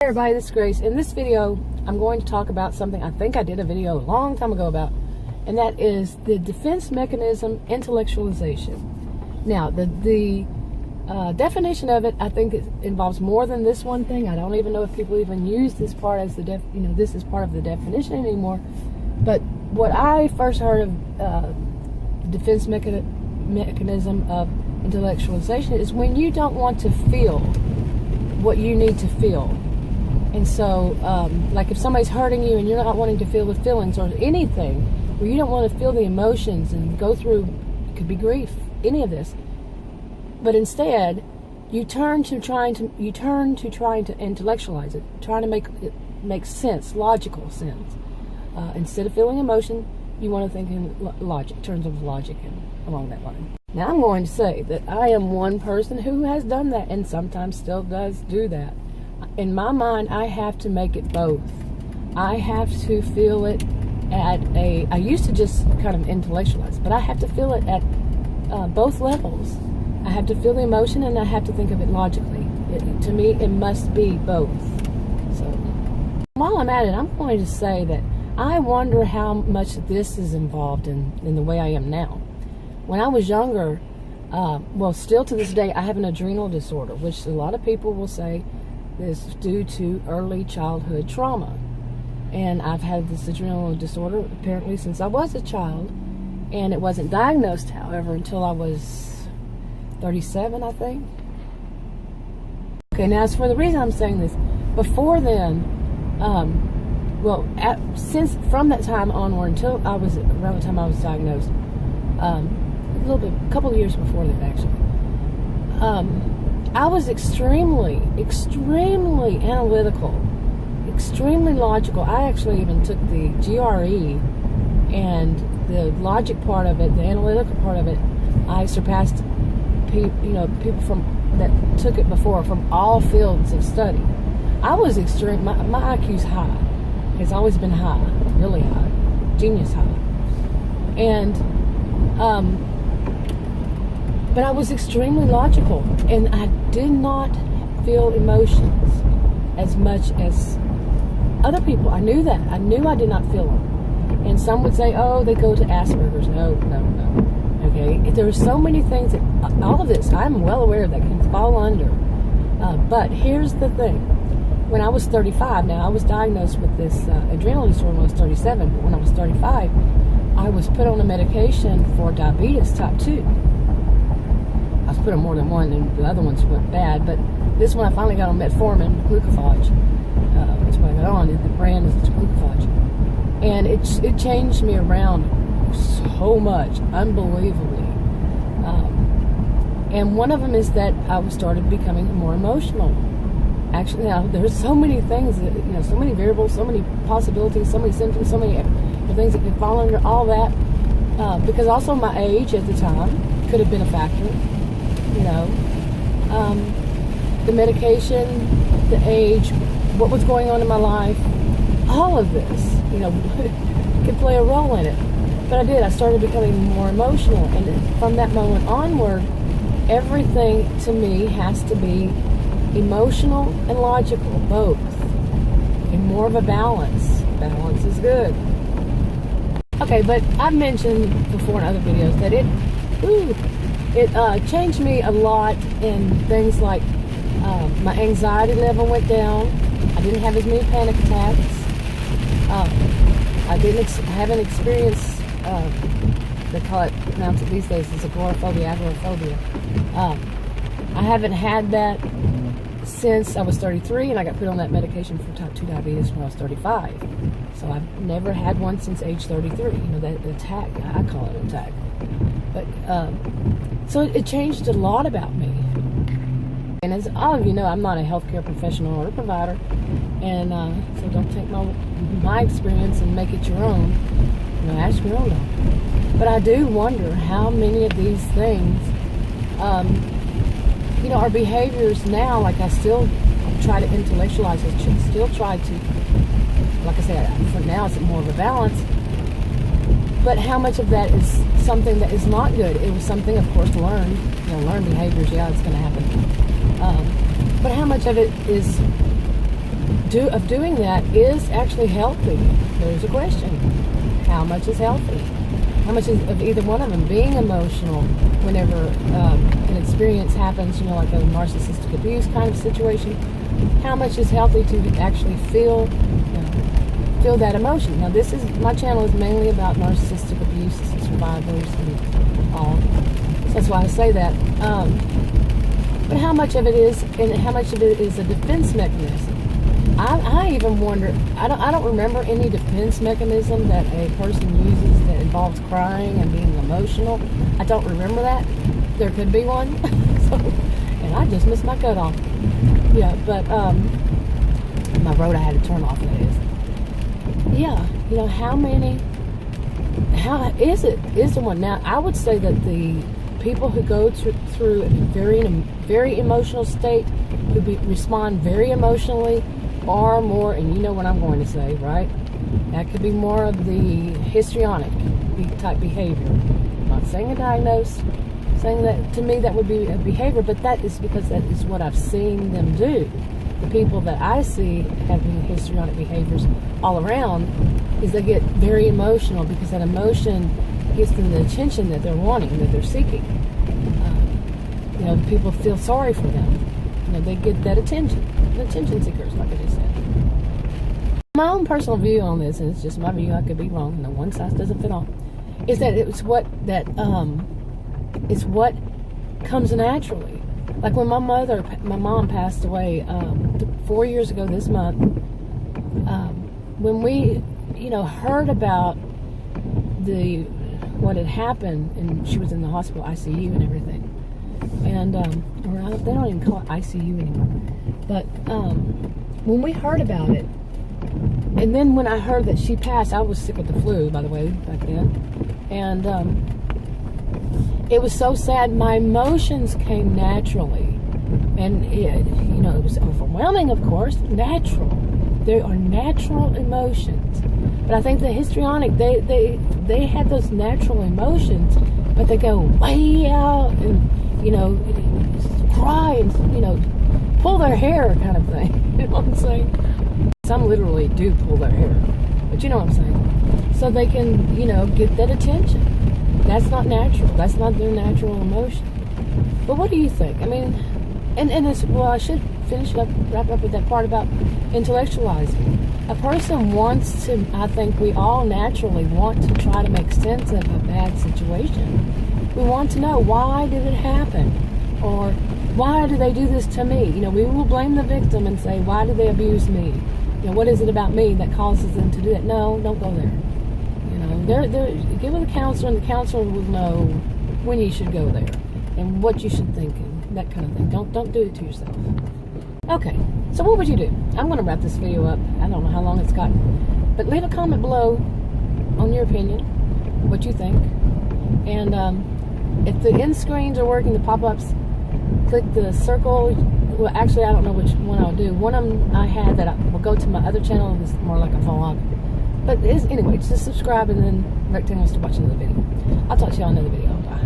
Hey everybody, this is Grace. In this video, I'm going to talk about something I think I did a video a long time ago about, and that is the defense mechanism intellectualization. Now, the definition of it, I think it involves more than this one thing. I don't even know if people even use this part as this is part of the definition anymore. But what I first heard of the defense mechanism of intellectualization is when you don't want to feel what you need to feel. And so, like if somebody's hurting you and you're not wanting to feel the feelings or anything, where you don't want to feel the emotions and go through, it could be grief, any of this, but instead you turn to trying to intellectualize it, trying to make it make sense, logical sense. Instead of feeling emotion, you want to think in logic, terms of logic and along that line. Now I'm going to say that I am one person who has done that and sometimes still does do that. In my mind, I have to make it both. I have to feel it I used to just kind of intellectualize, but I have to feel it at both levels. I have to feel the emotion and I have to think of it logically. To me, it must be both. So while I'm at it, I'm going to say that I wonder how much this is involved in the way I am now. When I was younger, well, still to this day, I have an adrenal disorder, which a lot of people will say is due to early childhood trauma. And I've had this adrenal disorder apparently since I was a child, and it wasn't diagnosed, however, until I was 37, I think. Okay, now as for the reason I'm saying this, before then, since from that time onward until I was around the time I was diagnosed, a couple of years before that actually, I was extremely analytical, extremely logical. I actually even took the GRE, and the logic part of it, the analytical part of it, I surpassed people that took it before from all fields of study. I was extreme. My IQ's high. It's always been high, really high, genius high, and but I was extremely logical, and I did not feel emotions as much as other people. I knew that. I knew I did not feel them. And some would say, oh, they go to Asperger's. No. Okay? There are so many things that, all of this, I'm well aware that can fall under. But here's the thing. When I was 35, now I was diagnosed with this adrenal disorder when I was 37, but when I was 35, I was put on a medication for diabetes type 2. I was put on more than one, and the other ones went bad, but this one I finally got on metformin, glucophage. That's what I got on. The brand is glucophage. And it changed me around so much, unbelievably. And one of them is that I started becoming more emotional. Actually, now there's so many things, so many variables, so many possibilities, so many symptoms, so many things that can fall under all that. Because also my age at the time could have been a factor. The medication, the age, what was going on in my life, all of this, could play a role in it. But I did. I started becoming more emotional, and from that moment onward, everything to me has to be emotional and logical, both, and more of a balance. Balance is good. Okay, but I've mentioned before in other videos that it changed me a lot in things like my anxiety level went down. I didn't have as many panic attacks. I haven't experienced, they pronounce it these days as agoraphobia. I haven't had that since I was 33, and I got put on that medication for type 2 diabetes when I was 35. So I've never had one since age 33. That attack, I call it an attack. But, so it changed a lot about me. And as all of you know, I'm not a healthcare professional or a provider, and so don't take my experience and make it your own. Ask your own doctor. But I do wonder how many of these things, our behaviors now. Like I still try to intellectualize it, still try to, like I said, for now it's more of a balance. But how much of that is something that is not good? It was something, of course, learned. Learned behaviors. Yeah, it's going to happen. But how much of it is of doing that is actually healthy. There's a question. How much is healthy? How much is of either one of them being emotional whenever an experience happens, like a narcissistic abuse kind of situation? How much is healthy to actually feel that emotion? Now, my channel is mainly about narcissistic abuse survivors and all. So that's why I say that. But how much of it is, and how much of it is a defense mechanism? I even wonder. I don't remember any defense mechanism that a person uses that involves crying and being emotional. I don't remember that. There could be one. And I just missed my cutoff. Yeah, but my road I had to turn off. That is. Yeah, how is there one? Now, I would say that the people who go through a very emotional state, who respond very emotionally, are more, and you know what I'm going to say, right? That could be more of the histrionic type behavior. I'm not saying a diagnosis, saying that to me that would be a behavior, but that is because that is what I've seen them do. The people that I see having histrionic behaviors all around is they get very emotional because that emotion gives them the attention that they're wanting, that they're seeking. People feel sorry for them. They get that attention. The attention seekers, like I just said. My own personal view on this, and it's just my view, I could be wrong, no one size doesn't fit all, is that it's what comes naturally. Like when my mom passed away 4 years ago this month, when we, heard about what had happened, and she was in the hospital ICU and everything, and they don't even call it ICU anymore. But when we heard about it, and then when I heard that she passed, I was sick with the flu, by the way, back then, and it was so sad. My emotions came naturally, and it was overwhelming, of course. Natural. There are natural emotions, but I think the histrionic, they have those natural emotions, but they go way out and cry and pull their hair, kind of thing. You know what I'm saying? Some literally do pull their hair, but you know what I'm saying. So they can get that attention. That's not natural. That's not their natural emotion. But what do you think? I mean, and it's, well, I should wrap up with that part about intellectualizing. A person wants to, I think we all naturally want to try to make sense of a bad situation. We want to know, why did it happen? Or why do they do this to me? We will blame the victim and say, why did they abuse me? What is it about me that causes them to do that? No, don't go there. Give it a counselor, and the counselor will know when you should go there and what you should think and that kind of thing. Don't do it to yourself. Okay, so what would you do? I'm going to wrap this video up. I don't know how long it's gotten, but leave a comment below on your opinion, what you think, and if the end screens are working, the pop-ups, click the circle. Well, actually, I don't know which one I'll do. One of them I had that will go to my other channel. It's more like a vlog. But anyway, just subscribe and then rectangles to watch another video. I'll talk to you on another video. Bye.